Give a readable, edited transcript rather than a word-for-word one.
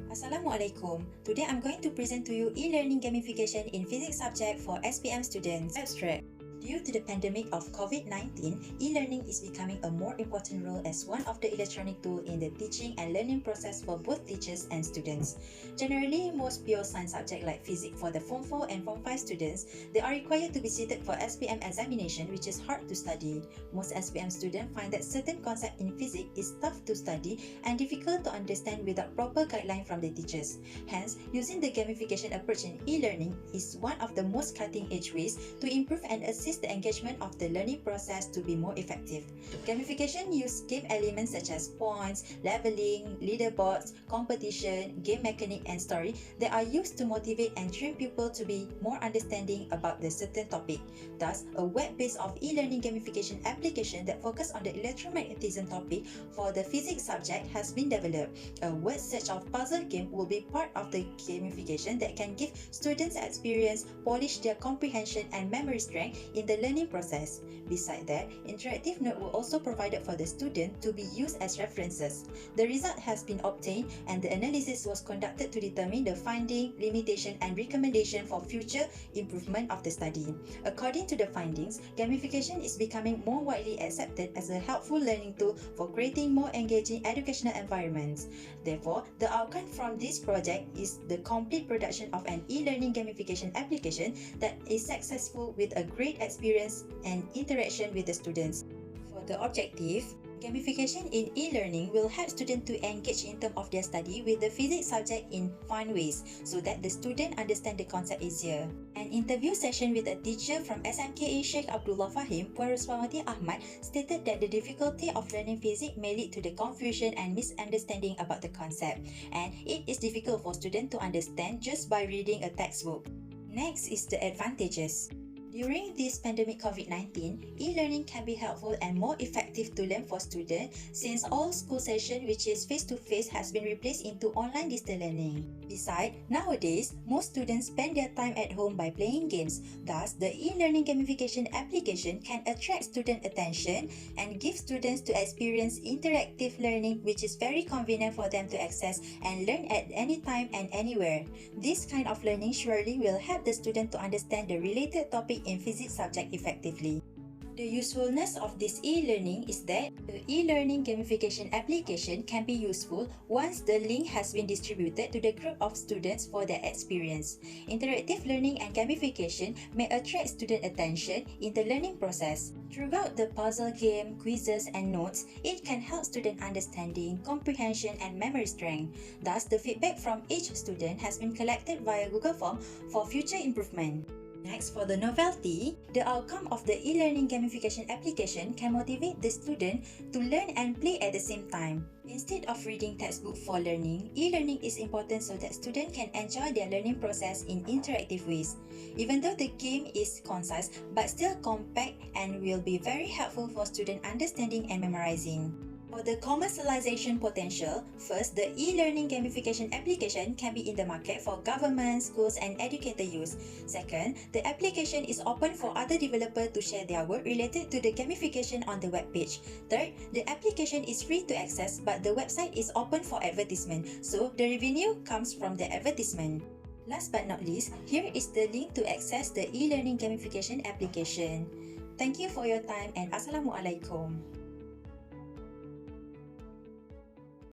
Assalamualaikum. Today I'm going to present to you e-learning gamification in physics subject for SPM students. Abstract. Due to the pandemic of COVID-19, e-learning is becoming a more important role as one of the electronic tools in the teaching and learning process for both teachers and students. Generally, most pure science subjects like physics for the Form 4 and Form 5 students, they are required to be seated for SPM examination, which is hard to study. Most SPM students find that certain concept in physics is tough to study and difficult to understand without proper guideline from the teachers. Hence, using the gamification approach in e-learning is one of the most cutting-edge ways to improve and assist the engagement of the learning process to be more effective. Gamification uses game elements such as points, leveling, leaderboards, competition, game mechanic, and story that are used to motivate and train people to be more understanding about the certain topic. Thus, a web-based of e-learning gamification application that focus on the electromagnetism topic for the physics subject has been developed. A word search of puzzle game will be part of the gamification that can give students experience, polish their comprehension and memory strength in the learning process. Besides that, interactive note were also provided for the student to be used as references. The result has been obtained and the analysis was conducted to determine the finding, limitation and recommendation for future improvement of the study. According to the findings, gamification is becoming more widely accepted as a helpful learning tool for creating more engaging educational environments. Therefore, the outcome from this project is the complete production of an e-learning gamification application that is successful with a great experience and interaction with the students. For the objective, gamification in e-learning will help students to engage in terms of their study with the physics subject in fun ways so that the student understand the concept easier. An interview session with a teacher from SMKA Sheikh Abdullah Fahim, Puan Rusmawati Ahmad, stated that the difficulty of learning physics may lead to the confusion and misunderstanding about the concept, and it is difficult for students to understand just by reading a textbook. Next is the advantages. During this pandemic COVID-19, e-learning can be helpful and more effective to learn for students since all school session which is face-to-face has been replaced into online distance learning. Besides, nowadays, most students spend their time at home by playing games. Thus, the e-learning gamification application can attract student attention and give students to experience interactive learning which is very convenient for them to access and learn at any time and anywhere. This kind of learning surely will help the student to understand the related topic in physics subject effectively. The usefulness of this e-learning is that the e-learning gamification application can be useful once the link has been distributed to the group of students for their experience. Interactive learning and gamification may attract student attention in the learning process. Throughout the puzzle game, quizzes and notes, it can help student understanding, comprehension and memory strength. Thus, the feedback from each student has been collected via Google Form for future improvement. Next, for the novelty, the outcome of the e-learning gamification application can motivate the student to learn and play at the same time. Instead of reading textbook for learning, e-learning is important so that students can enjoy their learning process in interactive ways. Even though the game is concise but still compact and will be very helpful for student understanding and memorizing. For the commercialization potential, first, the e-learning gamification application can be in the market for government, schools and educator use. Second, the application is open for other developers to share their work related to the gamification on the web page. Third, the application is free to access but the website is open for advertisement, so the revenue comes from the advertisement. Last but not least, here is the link to access the e-learning gamification application. Thank you for your time and Assalamualaikum.